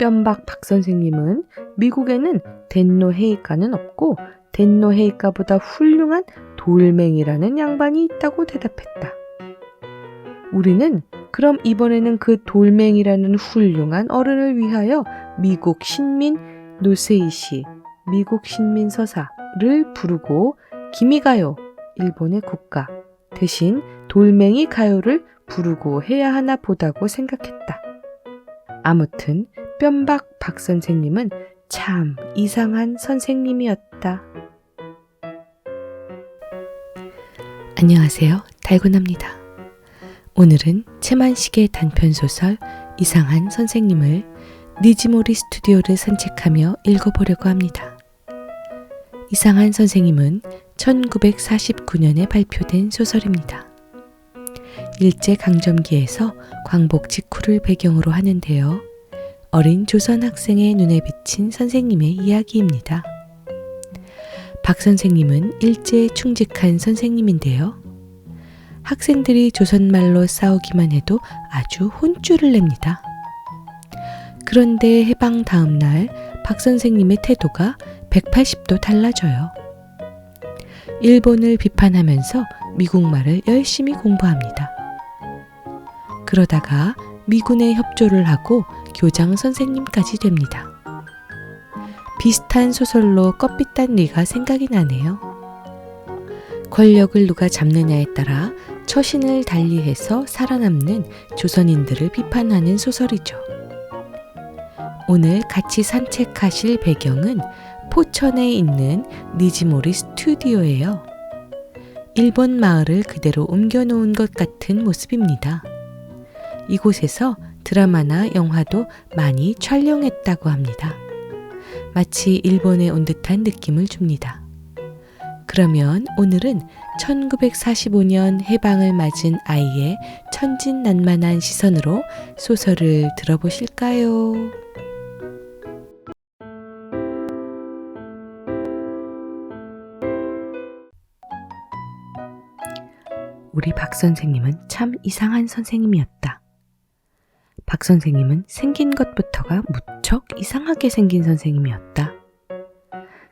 뼘박 박 선생님은 미국에는 덴노 헤이카는 없고 덴노 헤이카보다 훌륭한 돌멩이라는 양반이 있다고 대답했다. 우리는 그럼 이번에는 그 돌멩이라는 훌륭한 어른을 위하여 미국 신민 노세이시, 미국 신민 서사를 부르고 기미가요, 일본의 국가, 대신 돌멩이 가요를 부르고 해야 하나 보다고 생각했다. 아무튼 뼘박 박 선생님은 참 이상한 선생님이었다. 안녕하세요. 달고나입니다. 오늘은 채만식의 단편소설 이상한 선생님을 니지모리 스튜디오를 산책하며 읽어보려고 합니다. 이상한 선생님은 1949년에 발표된 소설입니다. 일제강점기에서 광복 직후를 배경으로 하는데요. 어린 조선 학생의 눈에 비친 선생님의 이야기입니다. 박 선생님은 일제에 충직한 선생님인데요. 학생들이 조선말로 싸우기만 해도 아주 혼쭐을 냅니다. 그런데 해방 다음 날 박 선생님의 태도가 180도 달라져요. 일본을 비판하면서 미국말을 열심히 공부합니다. 그러다가 미군에 협조를 하고 교장 선생님까지 됩니다. 비슷한 소설로 껍빗단리가 생각이 나네요. 권력을 누가 잡느냐에 따라 처신을 달리해서 살아남는 조선인들을 비판하는 소설이죠. 오늘 같이 산책하실 배경은 포천에 있는 니지모리 스튜디오예요. 일본 마을을 그대로 옮겨놓은 것 같은 모습입니다. 이곳에서 드라마나 영화도 많이 촬영했다고 합니다. 마치 일본에 온 듯한 느낌을 줍니다. 그러면 오늘은 1945년 해방을 맞은 아이의 천진난만한 시선으로 소설을 들어보실까요? 우리 박 선생님은 참 이상한 선생님이었다. 박 선생님은 생긴 것부터가 무척 이상하게 생긴 선생님이었다.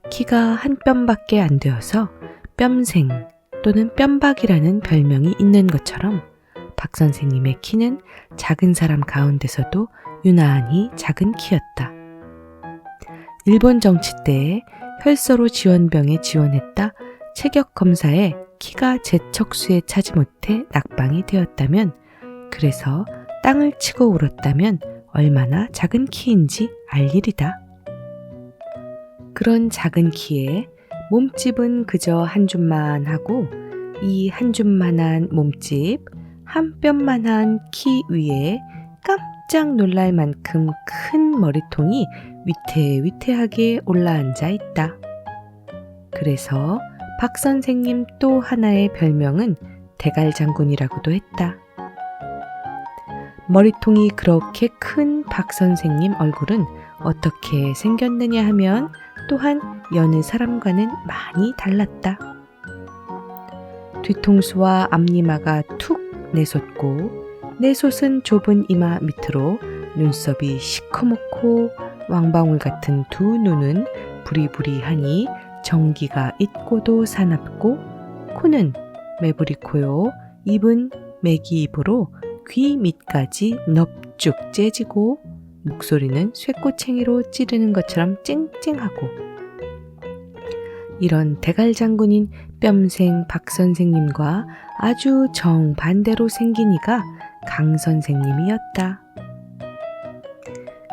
키가 한 뼘밖에 안 되어서 뼘생 또는 뼘박이라는 별명이 있는 것처럼 박 선생님의 키는 작은 사람 가운데서도 유난히 작은 키였다. 일본 정치 때에 혈서로 지원병에 지원했다 체격 검사에 키가 제 척수에 차지 못해 낙방이 되었다면, 그래서 땅을 치고 울었다면 얼마나 작은 키인지 알 일이다. 그런 작은 키에 몸집은 그저 한 줌만 하고 이 한 줌만한 몸집, 한 뼘만한 키 위에 깜짝 놀랄 만큼 큰 머리통이 위태위태하게 올라앉아 있다. 그래서 박 선생님 또 하나의 별명은 대갈장군이라고도 했다. 머리통이 그렇게 큰 박 선생님 얼굴은 어떻게 생겼느냐 하면 또한 여느 사람과는 많이 달랐다. 뒤통수와 앞니마가 툭 내솟고 내솟은 좁은 이마 밑으로 눈썹이 시커멓고 왕방울 같은 두 눈은 부리부리하니 정기가 있고도 사납고, 코는 매부리 코요, 입은 매기 입으로 귀 밑까지 넙죽 째지고, 목소리는 쇠꼬챙이로 찌르는 것처럼 쨍쨍하고. 이런 대갈장군인 뼘생 박 선생님과 아주 정반대로 생긴 이가 강 선생님이었다.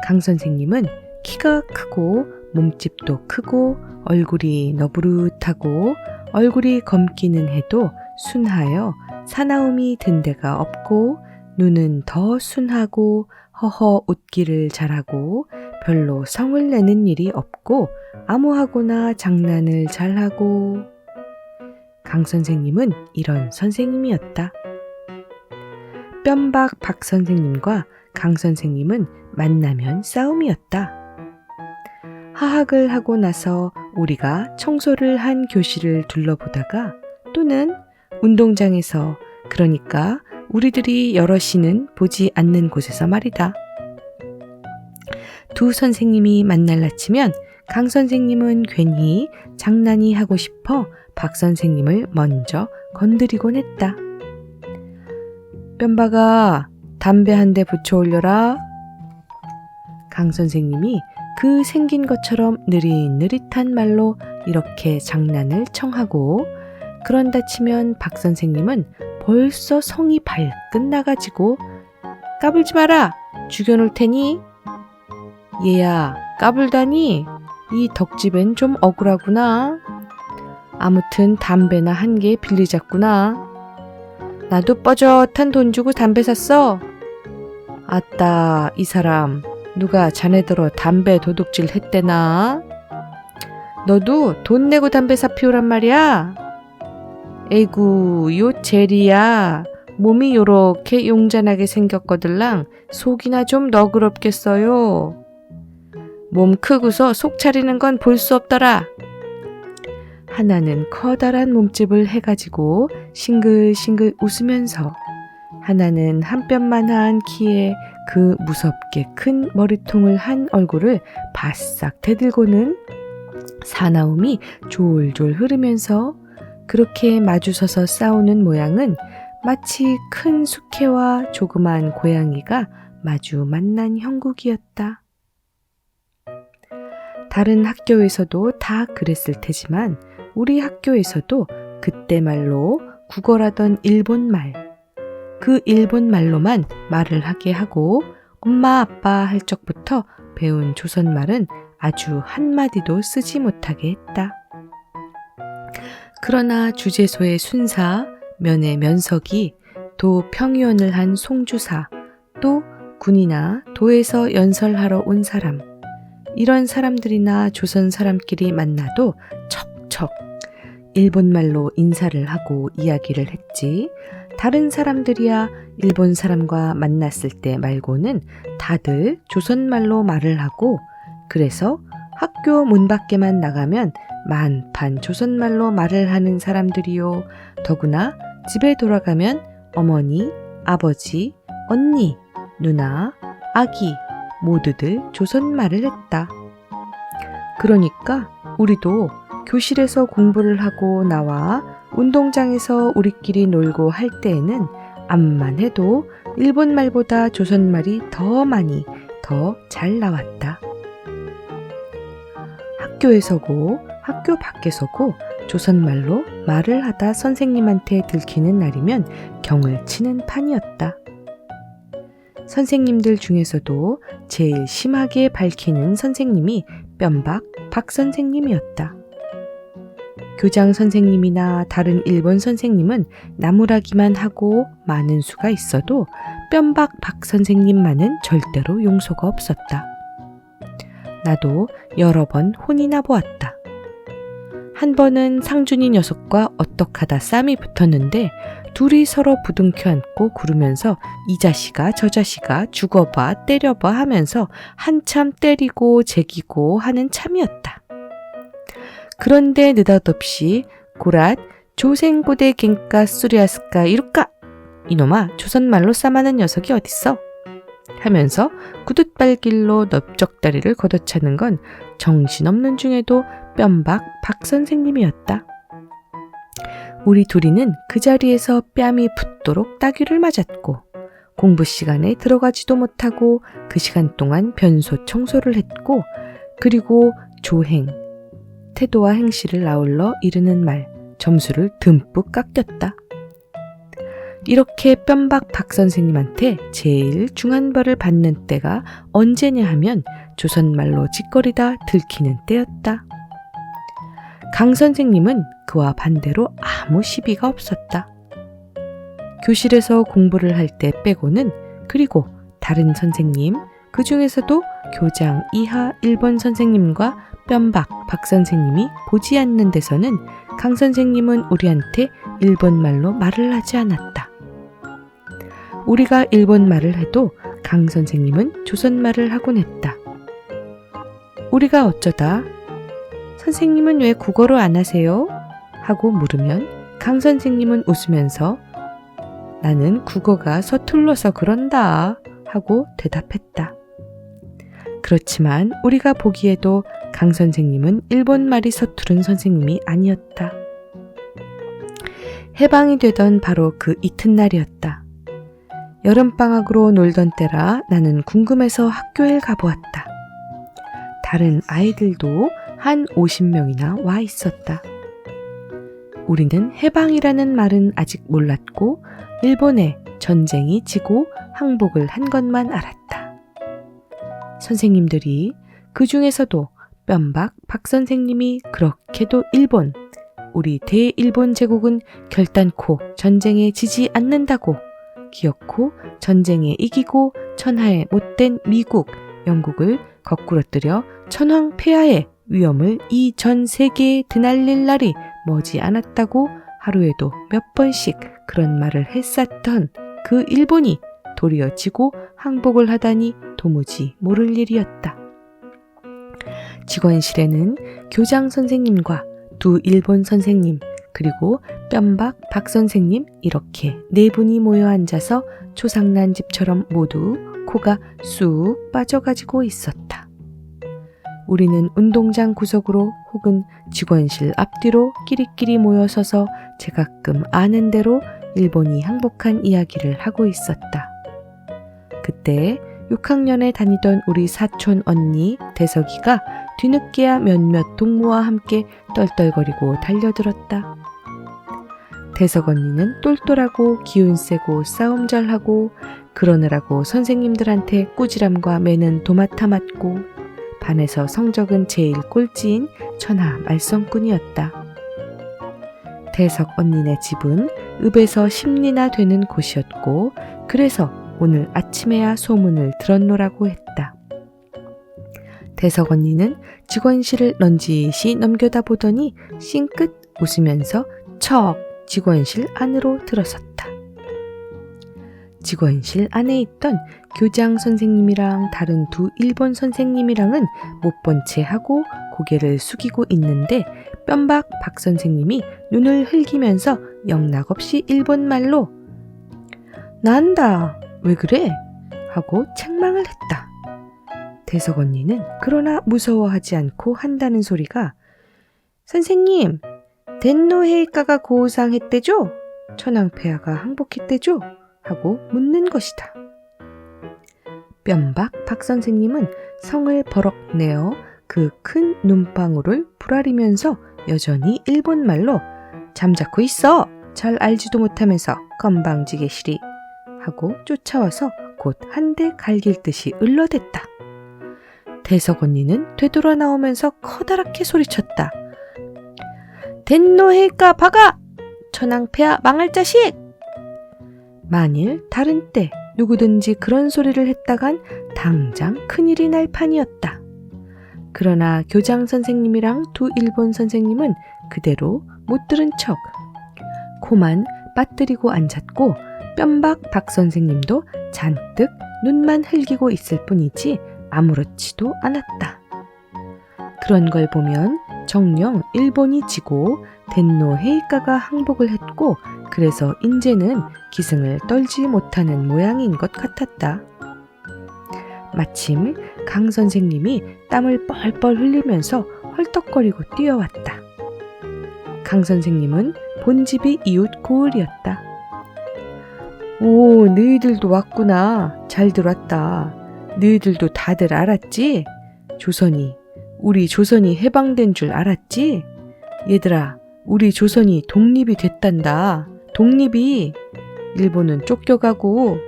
강 선생님은 키가 크고 몸집도 크고 얼굴이 너부릇하고 얼굴이 검기는 해도 순하여 사나움이 든 데가 없고, 눈은 더 순하고 허허 웃기를 잘하고 별로 성을 내는 일이 없고 아무하고나 장난을 잘하고. 강 선생님은 이런 선생님이었다. 뼘박 박 선생님과 강 선생님은 만나면 싸움이었다. 하학을 하고 나서 우리가 청소를 한 교실을 둘러보다가, 또는 운동장에서, 그러니까 우리들이 여럿이는 보지 않는 곳에서 말이다. 두 선생님이 만날라치면 강 선생님은 괜히 장난이 하고 싶어 박 선생님을 먼저 건드리곤 했다. 뺨박아, 담배 한 대 붙여 올려라. 강 선생님이 그 생긴 것처럼 느릿느릿한 말로 이렇게 장난을 청하고 그런다 치면 박 선생님은 벌써 성이 발끈 나가지고 까불지 마라! 죽여놓을 테니? 얘야, 까불다니? 이 덕집엔 좀 억울하구나. 아무튼 담배나 한 개 빌리자꾸나. 나도 뻐젓한 돈 주고 담배 샀어. 아따, 이 사람 누가 자네들어 담배 도둑질 했대나? 너도 돈 내고 담배 사 피우란 말이야? 에이구, 요 제리야. 몸이 요렇게 용잔하게 생겼거들랑 속이나 좀 너그럽겠어요. 몸 크고서 속 차리는 건 볼 수 없더라. 하나는 커다란 몸집을 해가지고 싱글싱글 웃으면서 하나는 한 뼘만한 키에 그 무섭게 큰 머리통을 한 얼굴을 바싹 대들고는 사나움이 졸졸 흐르면서 그렇게 마주서서 싸우는 모양은 마치 큰 숙회와 조그만 고양이가 마주 만난 형국이었다. 다른 학교에서도 다 그랬을 테지만 우리 학교에서도 그때 말로 국어라던 일본말, 그 일본말로만 말을 하게 하고 엄마 아빠 할 적부터 배운 조선말은 아주 한마디도 쓰지 못하게 했다. 그러나 주재소의 순사, 면의 면석이, 도 평의원을 한 송주사, 또 군이나 도에서 연설하러 온 사람, 이런 사람들이나 조선 사람끼리 만나도 척척 일본말로 인사를 하고 이야기를 했지. 다른 사람들이야 일본 사람과 만났을 때 말고는 다들 조선말로 말을 하고, 그래서 학교 문 밖에만 나가면 만판 조선말로 말을 하는 사람들이요. 더구나 집에 돌아가면 어머니, 아버지, 언니, 누나, 아기 모두들 조선말을 했다. 그러니까 우리도 교실에서 공부를 하고 나와 운동장에서 우리끼리 놀고 할 때에는 암만 해도 일본말보다 조선말이 더 많이, 더 잘 나왔다. 학교에서고 학교 밖에서고 조선말로 말을 하다 선생님한테 들키는 날이면 경을 치는 판이었다. 선생님들 중에서도 제일 심하게 밝히는 선생님이 뺨박 박 선생님이었다. 교장 선생님이나 다른 일본 선생님은 나무라기만 하고 많은 수가 있어도 뺨박 박 선생님만은 절대로 용서가 없었다. 나도 여러 번 혼이나 보았다. 한 번은 상준이 녀석과 어떡하다 쌈이 붙었는데 둘이 서로 부둥켜 안고 구르면서 이 자식아 저 자식아 죽어봐 때려봐 하면서 한참 때리고 제기고 하는 참이었다. 그런데 느닷없이 고랏 조생고대 갱가 수리아스까 이루까 이놈아 조선말로 쌈하는 녀석이 어딨어? 하면서 구둣발길로 넓적다리를 걷어차는 건 정신없는 중에도 뺨박 박 선생님이었다. 우리 둘이는 그 자리에서 뺨이 붓도록 따귀를 맞았고 공부 시간에 들어가지도 못하고 그 시간 동안 변소 청소를 했고, 그리고 조행, 태도와 행실을 아울러 이르는 말, 점수를 듬뿍 깎였다. 이렇게 뺨박 박 선생님한테 제일 중한 벌을 받는 때가 언제냐 하면 조선말로 짓거리다 들키는 때였다. 강 선생님은 그와 반대로 아무 시비가 없었다. 교실에서 공부를 할 때 빼고는, 그리고 다른 선생님, 그 중에서도 교장 이하 일본 선생님과 뺨박 박 선생님이 보지 않는 데서는 강 선생님은 우리한테 일본말로 말을 하지 않았다. 우리가 일본말을 해도 강 선생님은 조선말을 하곤 했다. 우리가 어쩌다 선생님은 왜 국어로 안 하세요? 하고 물으면 강 선생님은 웃으면서 나는 국어가 서툴러서 그런다 하고 대답했다. 그렇지만 우리가 보기에도 강 선생님은 일본 말이 서투른 선생님이 아니었다. 해방이 되던 바로 그 이튿날이었다. 여름방학으로 놀던 때라 나는 궁금해서 학교에 가보았다. 다른 아이들도 한 50명이나 와 있었다. 우리는 해방이라는 말은 아직 몰랐고 일본에 전쟁이 지고 항복을 한 것만 알았다. 선생님들이 그 중에서도 뼘박 박 선생님이 그렇게도 일본, 우리 대일본 제국은 결단코 전쟁에 지지 않는다고 기어코 전쟁에 이기고 천하에 못된 미국, 영국을 거꾸러뜨려 천황폐하의 위험을 이 전 세계에 드날릴 날이 머지 않았다고 하루에도 몇 번씩 그런 말을 했었던 그 일본이 도리어 지고 항복을 하다니 도무지 모를 일이었다. 직원실에는 교장 선생님과 두 일본 선생님 그리고 뼘박 박 선생님 이렇게 네 분이 모여 앉아서 초상난 집처럼 모두 코가 쑥 빠져가지고 있었다. 우리는 운동장 구석으로 혹은 직원실 앞뒤로 끼리끼리 모여서서 제가끔 아는 대로 일본이 항복한 이야기를 하고 있었다. 그때 6학년에 다니던 우리 사촌 언니 대석이가 뒤늦게야 몇몇 동무와 함께 떨떨거리고 달려들었다. 대석 언니는 똘똘하고 기운 세고 싸움 잘하고 그러느라고 선생님들한테 꾸지람과 매는 도맡아 맞고 반에서 성적은 제일 꼴찌인 천하 말썽꾼이었다. 대석 언니네 집은 읍에서 10리나 되는 곳이었고 그래서 오늘 아침에야 소문을 들었노라고 했다. 대석 언니는 직원실을 넌지시 넘겨다 보더니 싱긋 웃으면서 척 직원실 안으로 들어섰다. 직원실 안에 있던 교장 선생님이랑 다른 두 일본 선생님이랑은 못 본 채 하고 고개를 숙이고 있는데 뼘박 박 선생님이 눈을 흘기면서 영락없이 일본말로 난다 왜 그래? 하고 책망을 했다. 대석 언니는 그러나 무서워하지 않고 한다는 소리가 선생님 덴노헤이카가 고우상했대죠? 천황폐하가 항복했대죠? 하고 묻는 것이다. 뼘박 박 선생님은 성을 버럭 내어 그 큰 눈방울을 부라리면서 여전히 일본말로 잠자코 있어! 잘 알지도 못하면서 건방지게 시리! 하고 쫓아와서 곧 한 대 갈길 듯이 을러댔다. 대석 언니는 되돌아 나오면서 커다랗게 소리쳤다. 덴노헤이카 박아! 천황폐하 망할 자식! 만일 다른 때 누구든지 그런 소리를 했다간 당장 큰일이 날 판이었다. 그러나 교장 선생님이랑 두 일본 선생님은 그대로 못 들은 척 코만 빠뜨리고 앉았고 뼘박 박 선생님도 잔뜩 눈만 흘기고 있을 뿐이지 아무렇지도 않았다. 그런 걸 보면 정녕 일본이 지고 덴노헤이카가 항복을 했고 그래서 인제는 기승을 떨지 못하는 모양인 것 같았다. 마침 강 선생님이 땀을 뻘뻘 흘리면서 헐떡거리고 뛰어왔다. 강 선생님은 본집이 이웃 고을이었다. 오, 너희들도 왔구나. 잘 들어왔다. 너희들도 다들 알았지? 우리 조선이 해방된 줄 알았지? 얘들아, 우리 조선이 독립이 됐단다. 독립이. 일본은 쫓겨가고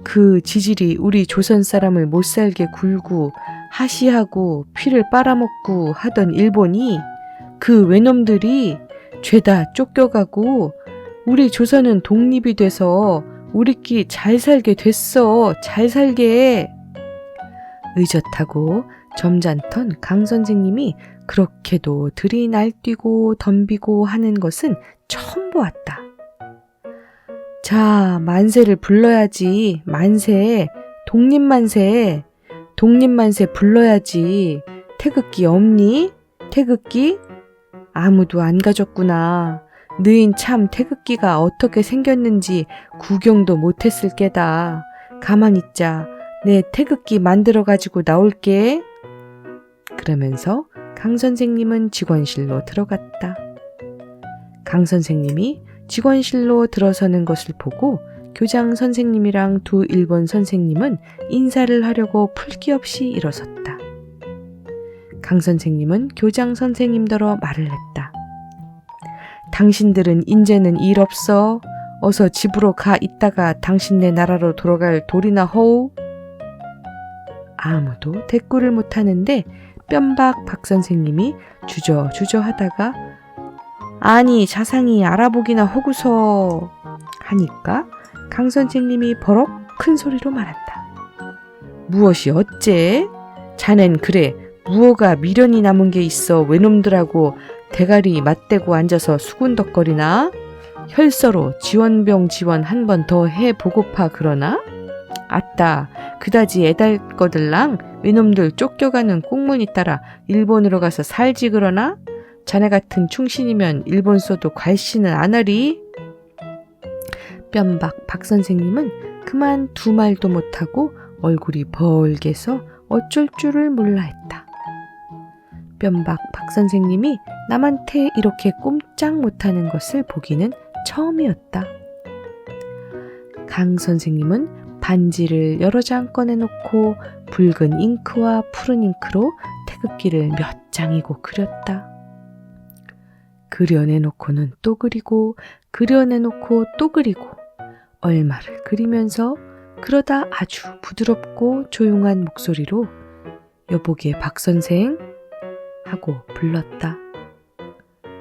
그 지질이 우리 조선 사람을 못살게 굴고 하시하고 피를 빨아먹고 하던 일본이 그 외놈들이 죄다 쫓겨가고 우리 조선은 독립이 돼서 우리끼리 잘 살게 됐어. 잘 살게. 의젓하고 점잖던 강 선생님이 그렇게도 들이 날뛰고 덤비고 하는 것은 처음 보았다. 자, 만세를 불러야지. 만세. 독립만세. 독립만세 불러야지. 태극기 없니? 태극기? 아무도 안 가졌구나. 너흰 참 태극기가 어떻게 생겼는지 구경도 못했을 게다. 가만 있자. 내 태극기 만들어가지고 나올게. 그러면서 강 선생님은 직원실로 들어갔다. 강 선생님이 직원실로 들어서는 것을 보고 교장 선생님이랑 두 일본 선생님은 인사를 하려고 풀기 없이 일어섰다. 강 선생님은 교장 선생님더러 말을 했다. 당신들은 인제는 일 없어. 어서 집으로 가 있다가 당신네 나라로 돌아갈 도리나 허우. 아무도 대꾸를 못하는데 뼘박 박 선생님이 주저주저 하다가 아니 자상히 알아보기나 허구서 하니까 강 선생님이 버럭 큰 소리로 말한다. 무엇이 어째? 자넨 그래 무어가 미련이 남은 게 있어 외놈들하고 대가리 맞대고 앉아서 수군덕거리나? 혈서로 지원병 지원 한 번 더 해보고파 그러나? 아따 그다지 애달거들랑 외놈들 쫓겨가는 꽁무니 따라 일본으로 가서 살지 그러나? 자네 같은 충신이면 일본 써도 괄시는 안 하리? 뼘박 박 선생님은 그만 두 말도 못하고 얼굴이 벌게서 어쩔 줄을 몰라 했다. 뼘박 박 선생님이 남한테 이렇게 꼼짝 못하는 것을 보기는 처음이었다. 강 선생님은 반지를 여러 장 꺼내놓고 붉은 잉크와 푸른 잉크로 태극기를 몇 장이고 그렸다. 그려내놓고는 또 그리고 그려내놓고 또 그리고 얼마를 그리면서 그러다 아주 부드럽고 조용한 목소리로 여보게 박선생 하고 불렀다.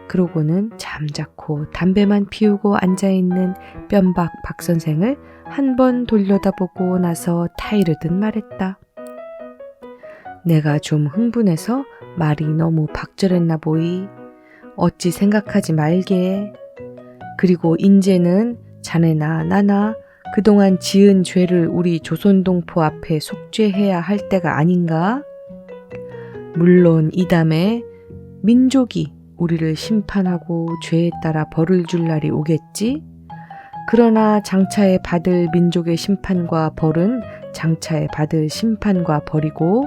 그러고는 잠자코 담배만 피우고 앉아있는 뼘박 박선생을 한 번 돌려다보고 나서 타이르듯 말했다. 내가 좀 흥분해서 말이 너무 박절했나 보이. 어찌 생각하지 말게. 그리고 인제는 자네나 나나 그동안 지은 죄를 우리 조선동포 앞에 속죄해야 할 때가 아닌가? 물론 이담에 민족이 우리를 심판하고 죄에 따라 벌을 줄 날이 오겠지? 그러나 장차에 받을 민족의 심판과 벌은 장차에 받을 심판과 벌이고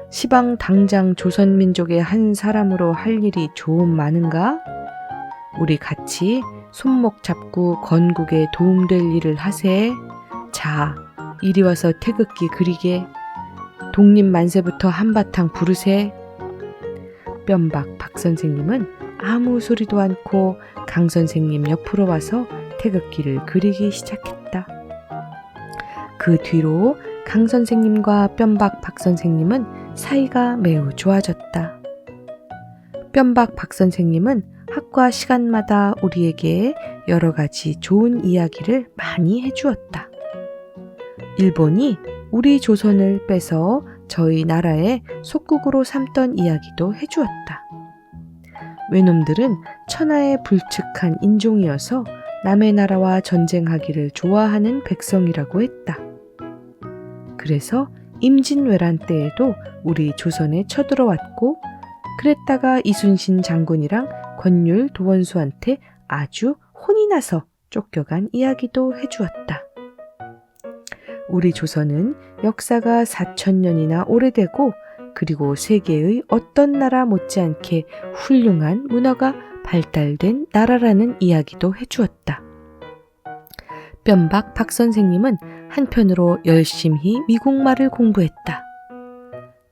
시방 당장 조선민족의 한 사람으로 할 일이 좀 많은가? 우리 같이 손목 잡고 건국에 도움될 일을 하세. 자, 이리 와서 태극기 그리게. 독립만세부터 한바탕 부르세. 뼘박 박 선생님은 아무 소리도 않고 강 선생님 옆으로 와서 태극기를 그리기 시작했다. 그 뒤로 강 선생님과 뼘박 박 선생님은 사이가 매우 좋아졌다. 뼘박 박 선생님은 학과 시간마다 우리에게 여러 가지 좋은 이야기를 많이 해주었다. 일본이 우리 조선을 빼서 저희 나라의 속국으로 삼던 이야기도 해주었다. 외놈들은 천하의 불측한 인종이어서 남의 나라와 전쟁하기를 좋아하는 백성이라고 했다. 그래서 임진왜란 때에도 우리 조선에 쳐들어왔고 그랬다가 이순신 장군이랑 권율 도원수한테 아주 혼이 나서 쫓겨간 이야기도 해주었다. 우리 조선은 역사가 4,000년이나 오래되고 그리고 세계의 어떤 나라 못지않게 훌륭한 문화가 발달된 나라라는 이야기도 해주었다. 뼘박 박 선생님은 한편으로 열심히 미국말을 공부했다.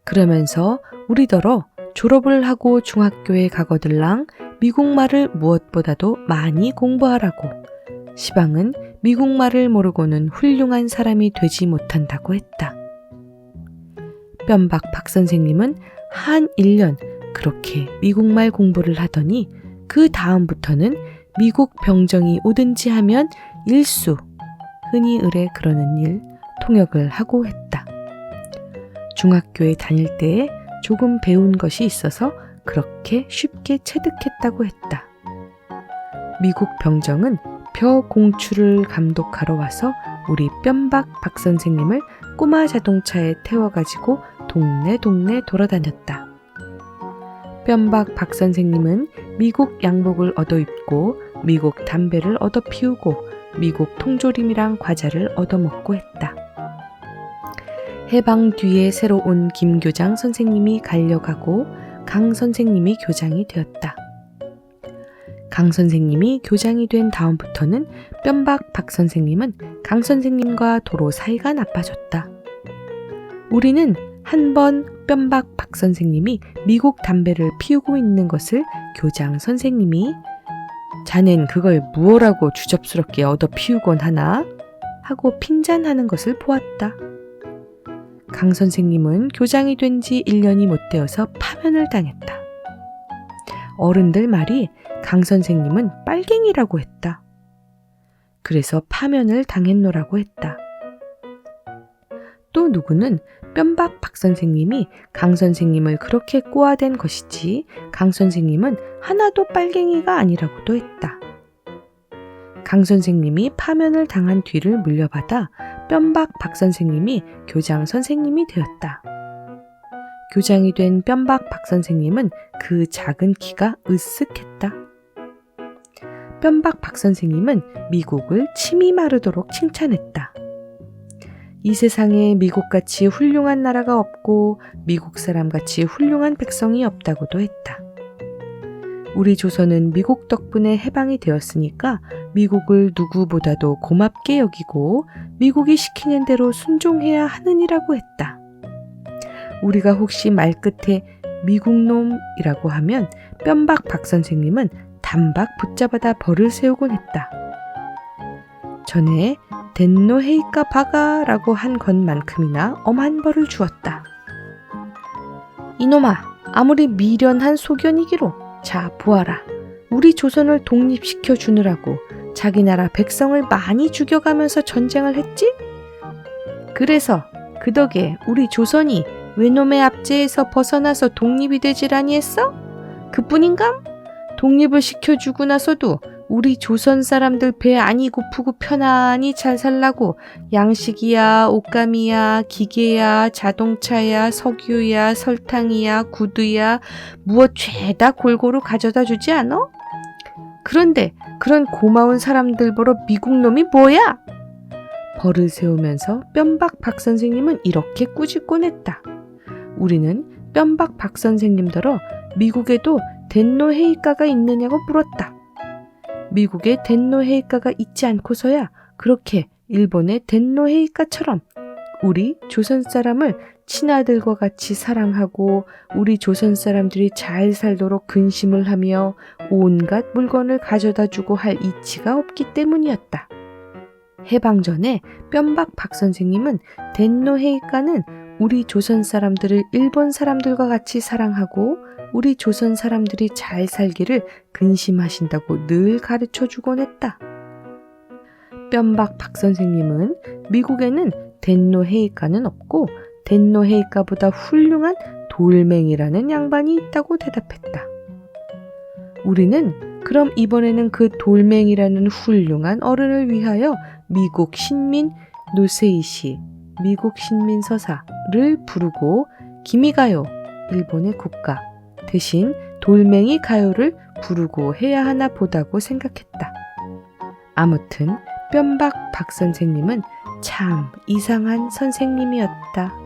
그러면서 우리더러 졸업을 하고 중학교에 가거들랑 미국말을 무엇보다도 많이 공부하라고 시방은 미국말을 모르고는 훌륭한 사람이 되지 못한다고 했다. 뼘박 박 선생님은 한 1년 그렇게 미국말 공부를 하더니 그 다음부터는 미국 병정이 오든지 하면 일수, 흔히 의뢰 그러는 일, 통역을 하고 했다. 중학교에 다닐 때에 조금 배운 것이 있어서 그렇게 쉽게 체득했다고 했다. 미국 병정은 벼 공추를 감독하러 와서 우리 뼘박 박 선생님을 꼬마 자동차에 태워가지고 동네 돌아다녔다. 뼘박 박 선생님은 미국 양복을 얻어 입고 미국 담배를 얻어 피우고 미국 통조림이랑 과자를 얻어 먹고 했다. 해방 뒤에 새로 온 김교장 선생님이 갈려가고 강 선생님이 교장이 되었다. 강 선생님이 교장이 된 다음부터는 뼘박 박 선생님은 강 선생님과 도로 사이가 나빠졌다. 우리는 한 번 뼘박 박 선생님이 미국 담배를 피우고 있는 것을 교장 선생님이 자넨 그걸 무엇라고 주접스럽게 얻어 피우곤 하나? 하고 핀잔하는 것을 보았다. 강 선생님은 교장이 된 지 1년이 못 되어서 파면을 당했다. 어른들 말이 강 선생님은 빨갱이라고 했다. 그래서 파면을 당했노라고 했다. 또 누구는 뼘박 박 선생님이 강 선생님을 그렇게 꼬아댄 것이지 강 선생님은 하나도 빨갱이가 아니라고도 했다. 강 선생님이 파면을 당한 뒤를 물려받아 뼘박 박 선생님이 교장 선생님이 되었다. 교장이 된 뼘박 박 선생님은 그 작은 키가 으쓱했다. 뼘박 박 선생님은 미국을 침이 마르도록 칭찬했다. 이 세상에 미국같이 훌륭한 나라가 없고 미국 사람같이 훌륭한 백성이 없다고도 했다. 우리 조선은 미국 덕분에 해방이 되었으니까 미국을 누구보다도 고맙게 여기고 미국이 시키는 대로 순종해야 하느니라고 했다. 우리가 혹시 말끝에 미국놈이라고 하면 뼘박 박 선생님은 단박 붙잡아다 벌을 세우곤 했다. 전에 덴노 헤이까 바가라고 한 것만큼이나 엄한 벌을 주었다. 이놈아, 아무리 미련한 소견이기로 자 보아라. 우리 조선을 독립시켜 주느라고 자기 나라 백성을 많이 죽여가면서 전쟁을 했지? 그래서 그 덕에 우리 조선이 외놈의 압제에서 벗어나서 독립이 되질 아니했어? 그뿐인감? 독립을 시켜주고 나서도 우리 조선 사람들 배 아니 고프고 편안히 잘 살라고 양식이야, 옷감이야, 기계야, 자동차야, 석유야, 설탕이야, 구두야 무엇 죄다 골고루 가져다 주지 않어? 그런데 그런 고마운 사람들 보러 미국 놈이 뭐야? 벌을 세우면서 뼘박 박 선생님은 이렇게 꾸짖곤 했다. 우리는 뼘박 박 선생님더러 미국에도 덴노 헤이카가 있느냐고 물었다. 미국에 덴노 헤이카가 있지 않고서야 그렇게 일본의 덴노 헤이카처럼 우리 조선 사람을 친아들과 같이 사랑하고 우리 조선 사람들이 잘 살도록 근심을 하며 온갖 물건을 가져다 주고 할 이치가 없기 때문이었다. 해방 전에 뼘박 박 선생님은 덴노 헤이카는 우리 조선 사람들을 일본 사람들과 같이 사랑하고 우리 조선 사람들이 잘 살기를 근심하신다고 늘 가르쳐 주곤 했다. 뼘박 박 선생님은 미국에는 덴노 헤이카는 없고 덴노 헤이카보다 훌륭한 돌멩이라는 양반이 있다고 대답했다. 우리는 그럼 이번에는 그 돌멩이라는 훌륭한 어른을 위하여 미국 신민 노세이시, 미국 신민 서사를 부르고 기미가요, 일본의 국가, 대신 돌멩이 가요를 부르고 해야 하나 보다고 생각했다. 아무튼 뼘박 박 선생님은 참 이상한 선생님이었다.